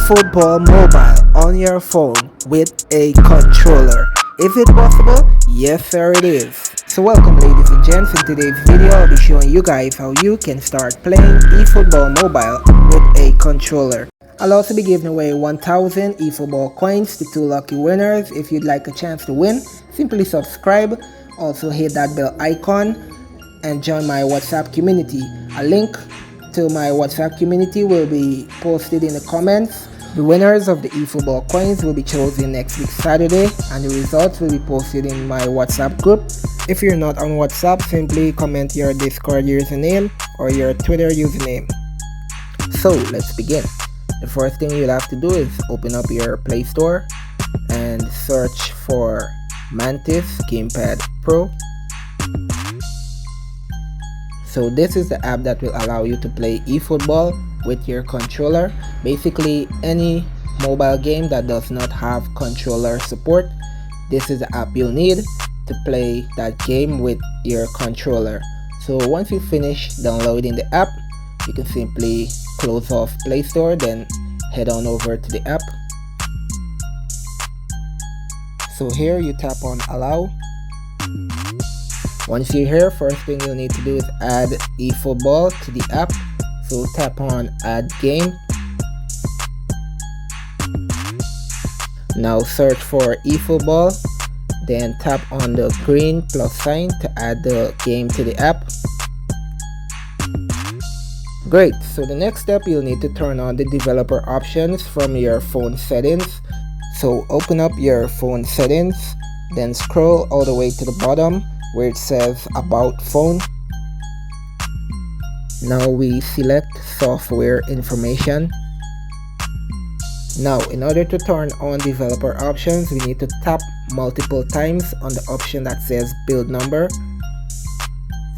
eFootball mobile on your phone with a controller. Is it possible? Yes sir it is. So welcome ladies and gents, in today's video I'll be showing you guys how you can start playing eFootball mobile with a controller. I'll also be giving away 1000 eFootball coins to 2 lucky winners. If you'd like a chance to win, simply subscribe, also hit that bell icon and join my WhatsApp community. A link to my WhatsApp community will be posted in the comments. The winners of the eFootball coins will be chosen next week Saturday and the results will be posted in my WhatsApp group. If you're not on WhatsApp, simply comment your Discord username or your Twitter username. So let's begin. The first thing you'll have to do is open up your Play Store and search for Mantis Gamepad Pro. So this is the app that will allow you to play eFootball with your controller. Basically any mobile game that does not have controller support, this is the app you'll need to play that game with your controller. So once you finish downloading the app, you can simply close off Play Store, then head on over to the app. So here you tap on allow. Once you're here, first thing you'll need to do is add eFootball to the app. So tap on add game. Now search for eFootball, then tap on the green plus sign to add the game to the app. Great, so the next step you'll need to turn on the developer options from your phone settings. So open up your phone settings, then scroll all the way to the bottom where it says about phone. Now we select software information. Now in order to turn on developer options, we need to tap multiple times on the option that says build number.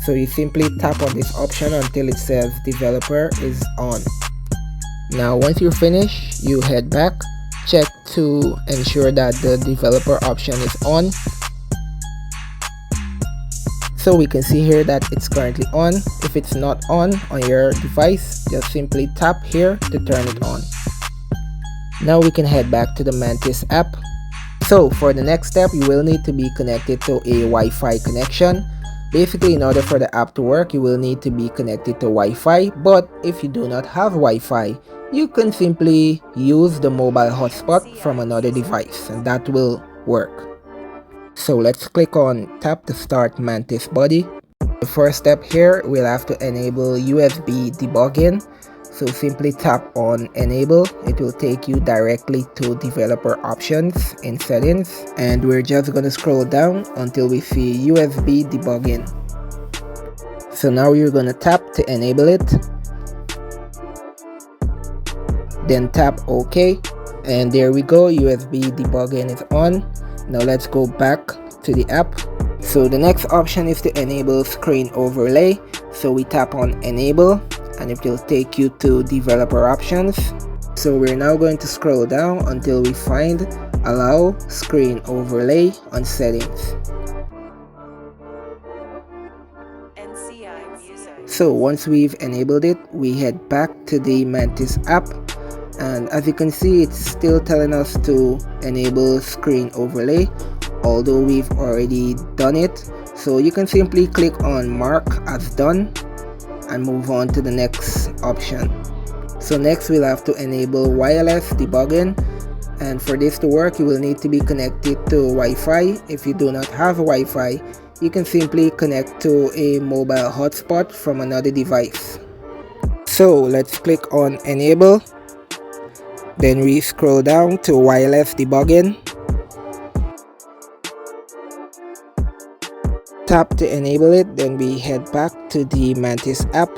So you simply tap on this option until it says developer is on. Now once you're finished, you head back, check to ensure that the developer option is on. So we can see here that it's currently on. If it's not on your device, just simply tap here to turn it on. Now we can head back to the Mantis app. So for the next step, you will need to be connected to a Wi-Fi connection. Basically, in order for the app to work, you will need to be connected to Wi-Fi. But if you do not have Wi-Fi, you can simply use the mobile hotspot from another device and that will work. So let's click on tap to start Mantis body. The first step here, we'll have to enable USB debugging. So simply tap on enable. It will take you directly to developer options in settings. And we're just going to scroll down until we see USB debugging. So now you're going to tap to enable it. Then tap OK. And there we go, USB debugging is on. Now let's go back to the app. So the next option is to enable screen overlay. So we tap on enable and it will take you to developer options. So we're now going to scroll down until we find allow screen overlay on settings. So once we've enabled it, we head back to the Mantis app. And as you can see, it's still telling us to enable screen overlay, although we've already done it. So you can simply click on mark as done and move on to the next option. So next we'll have to enable wireless debugging, and for this to work you will need to be connected to Wi-Fi. If you do not have Wi-Fi, you can simply connect to a mobile hotspot from another device. So let's click on enable. Then we scroll down to wireless debugging. Tap to enable it, then we head back to the Mantis app.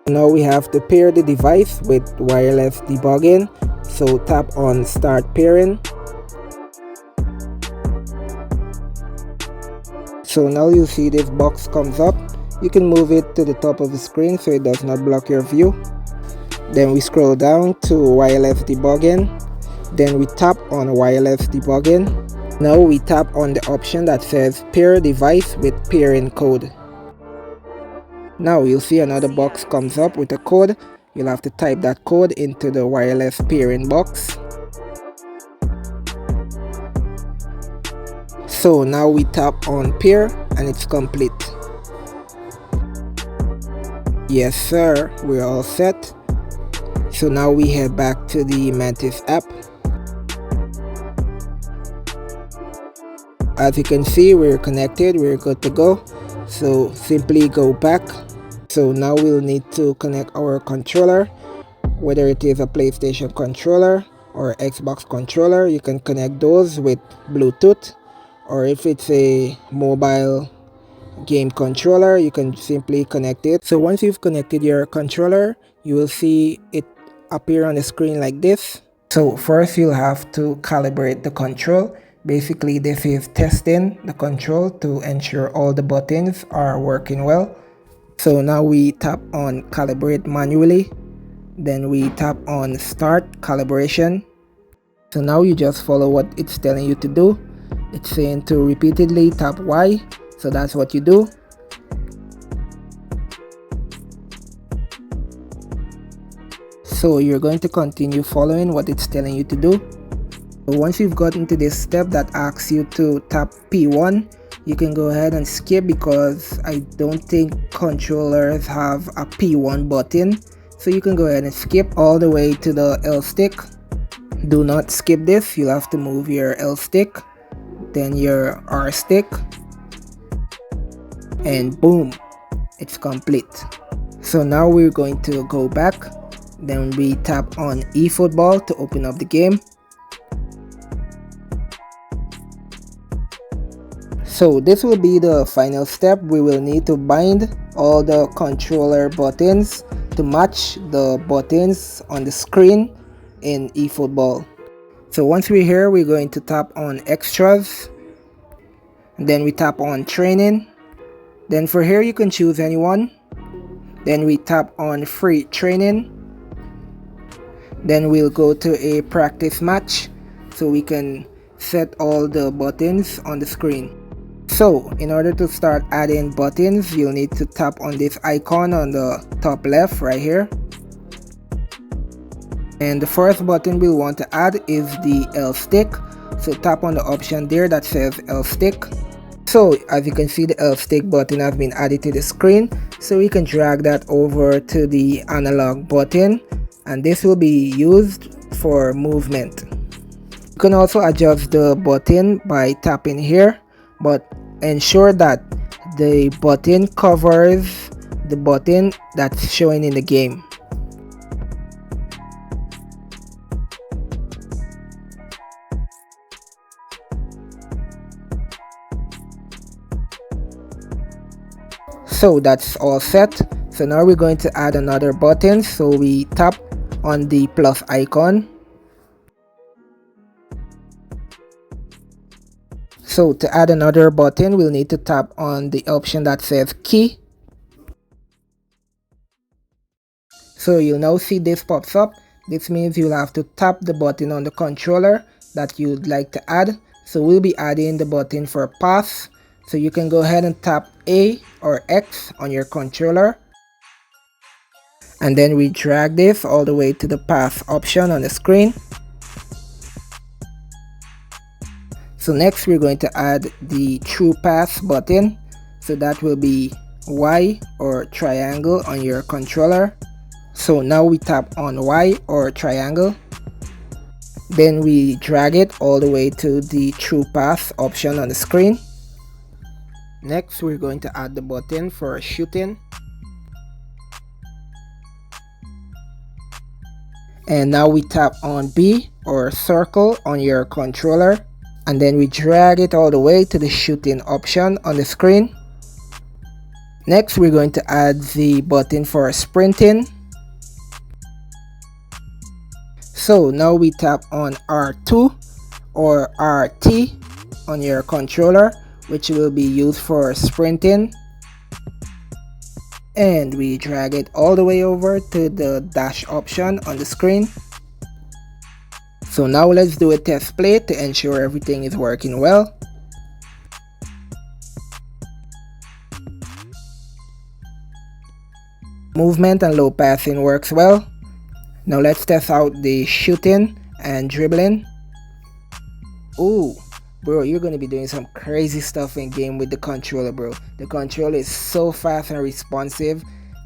Now we have to pair the device with wireless debugging. So tap on start pairing. So now you see this box comes up. You can move it to the top of the screen so it does not block your view. Then we scroll down to wireless debugging. Then we tap on wireless debugging. Now we tap on the option that says pair device with pairing code. Now you'll see another box comes up with a code. you'll have to type that code into the wireless pairing box. So now we tap on pair and it's complete. Yes sir, we're all set. So now we head back to the Mantis app. As you can see, we're connected, we're good to go. So simply go back. So now we'll need to connect our controller, whether it is a PlayStation controller or Xbox controller. You can connect those with Bluetooth, or if it's a mobile game controller, you can simply connect it. So once you've connected your controller, you will see it appear on the screen like this. So first you'll have to calibrate the control. Basically this is testing the control to ensure all the buttons are working well. So now we tap on calibrate manually, then we tap on start calibration. So now you just follow what it's telling you to do. It's saying to repeatedly tap Y, so that's what you do. So you're going to continue following what it's telling you to do. So once you've gotten to this step that asks you to tap P1, you can go ahead and skip because I don't think controllers have a P1 button. So you can go ahead and skip all the way to the L stick. Do not skip this, you'll have to move your L stick, then your R stick, and boom, it's complete. So now we're going to go back, then we tap on eFootball to open up the game. So this will be the final step. We will need to bind all the controller buttons to match the buttons on the screen in eFootball. So once we're here, we're going to tap on extras, then we tap on training. Then for here you can choose anyone. Then we tap on free training. Then we'll go to a practice match so we can set all the buttons on the screen. So in order to start adding buttons, you'll need to tap on this icon on the top left right here. And the first button we'll want to add is the L stick. So tap on the option there that says L stick. So as you can see, the L stick button has been added to the screen. So we can drag that over to the analog button, and this will be used for movement. You can also adjust the button by tapping here, but ensure that the button covers the button that's showing in the game. So that's all set. So now we're going to add another button. So we tap on the plus icon. So to add another button, we'll need to tap on the option that says key. So you'll now see this pops up. This means you'll have to tap the button on the controller that you'd like to add. So we'll be adding the button for pass. So you can go ahead and tap A or X on your controller. And then we drag this all the way to the pass option on the screen. So next we're going to add the true pass button. So that will be Y or triangle on your controller. So now we tap on Y or triangle. Then we drag it all the way to the true pass option on the screen. Next we're going to add the button for shooting. And now we tap on B or circle on your controller, and then we drag it all the way to the shooting option on the screen. Next we're going to add the button for sprinting. So now we tap on R2 or RT on your controller, which will be used for sprinting. And we drag it all the way over to the dash option on the screen. So now let's do a test play to ensure everything is working well. Movement and low passing works well. Now let's test out the shooting and dribbling. Ooh, bro, you're gonna be doing some crazy stuff in game with the controller, bro. The controller is so fast and responsive.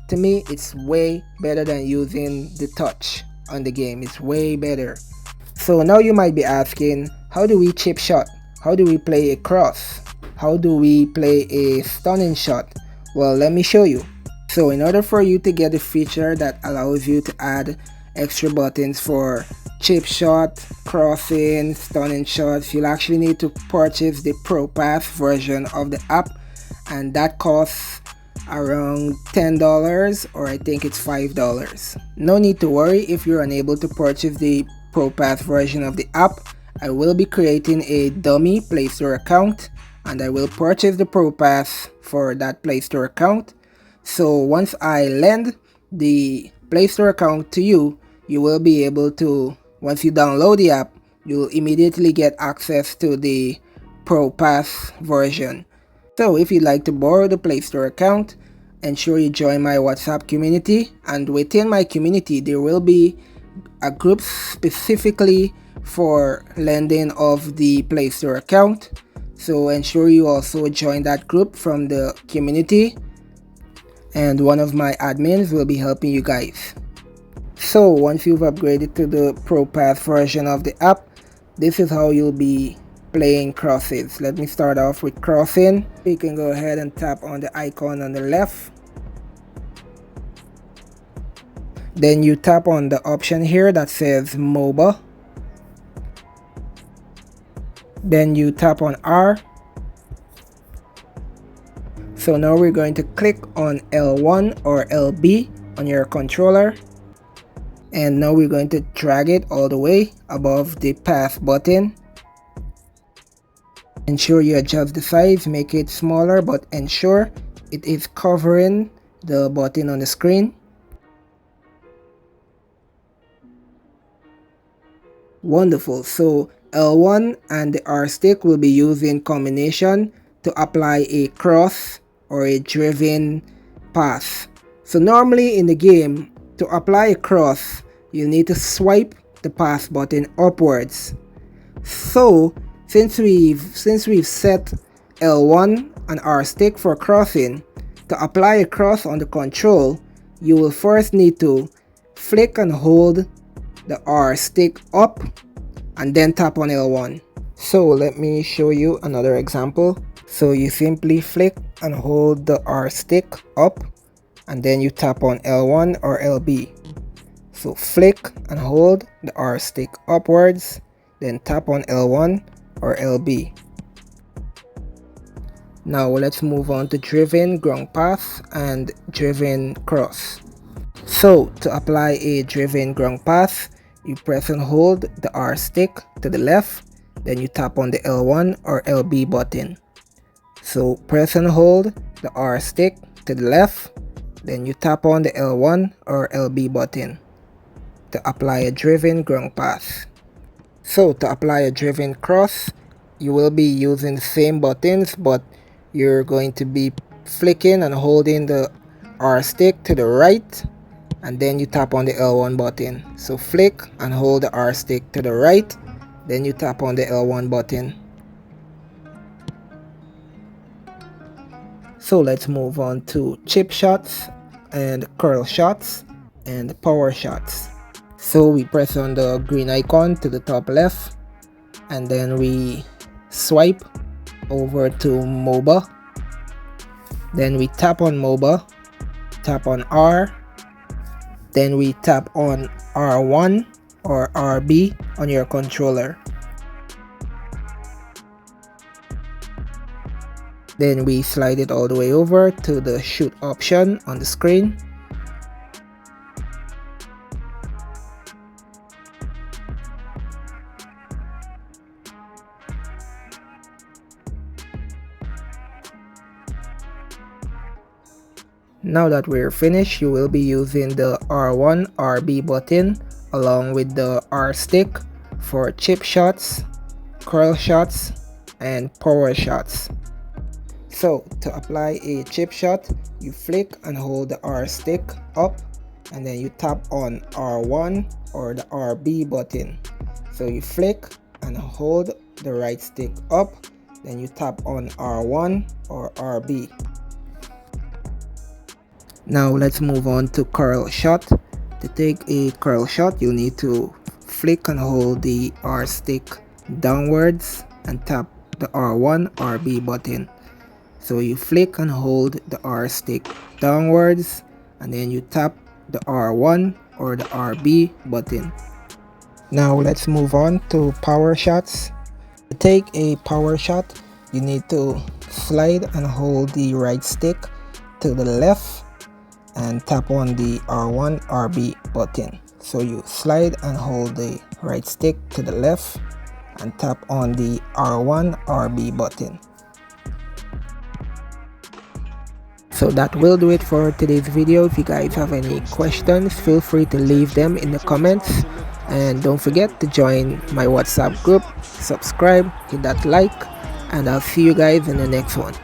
To me, it's way better than using the touch on the game. It's way better. So now you might be asking, how do we chip shot? How do we play a cross? How do we play a stunning shot? Well, let me show you. So in order for you to get a feature that allows you to add extra buttons for chip shot, crossing, stunning shots, you'll actually need to purchase the Pro Pass version of the app, and that costs around $10, or I think it's $5. No need to worry if you're unable to purchase the Pro Pass version of the app. I will be creating a dummy Play Store account, and I will purchase the Pro Pass for that Play Store account. So once I lend the Play Store account to you, you will be able to, once you download the app, you'll immediately get access to the Pro Pass version. So if you'd like to borrow the Play Store account, ensure you join my WhatsApp community, and within my community there will be a group specifically for lending of the Play Store account. So ensure you also join that group from the community, and one of my admins will be helping you guys. So once you've upgraded to the Pro Pass version of the app, this is how you'll be playing crosses. Let me start off with crossing. You can go ahead and tap on the icon on the left. Then you tap on the option here that says MOBA. Then you tap on R. So now we're going to click on L1 or LB on your controller, and now we're going to drag it all the way above the pass button. Ensure you adjust the size, make it smaller, but ensure it is covering the button on the screen. Wonderful. So L1 and the R stick will be used in combination to apply a cross or a driven pass. So normally in the game, to apply a cross, you need to swipe the pass button upwards. So since we've set L1 and R stick for crossing, to apply a cross on the control, you will first need to flick and hold the R stick up and then tap on L1. So let me show you another example. So you simply flick and hold the R stick up, and then you tap on L1 or LB. So flick and hold the R stick upwards, then tap on L1 or LB. Now let's move on to driven ground pass and driven cross. So to apply a driven ground pass, you press and hold the R stick to the left, then you tap on the L1 or LB button. So press and hold the R stick to the left, then you tap on the L1 or LB button to apply a driven ground pass. So to apply a driven cross, you will be using the same buttons, but you're going to be flicking and holding the R stick to the right, and then you tap on the L1 button. So flick and hold the R stick to the right, then you tap on the L1 button. So let's move on to chip shots and curl shots and power shots. So we press on the green icon to the top left, and then we swipe over to MOBA. Then we tap on MOBA, tap on R, then we tap on R1 or RB on your controller. Then we slide it all the way over to the shoot option on the screen. Now that we're finished, you will be using the R1 RB button along with the R stick for chip shots, curl shots, and power shots. So to apply a chip shot, you flick and hold the R stick up, and then you tap on R1 or the RB button. So you flick and hold the right stick up, then you tap on R1 or RB. Now let's move on to curl shot. To take a curl shot, you need to flick and hold the R stick downwards and tap the R1 RB button. So you flick and hold the R stick downwards, and then you tap the R1 or the RB button. Now let's move on to power shots. To take a power shot, you need to slide and hold the right stick to the left and tap on the R1 RB button. So you slide and hold the right stick to the left and tap on the R1 RB button. So that will do it for today's video. If you guys have any questions, feel free to leave them in the comments, and don't forget to join my WhatsApp group, subscribe, hit that like, and I'll see you guys in the next one.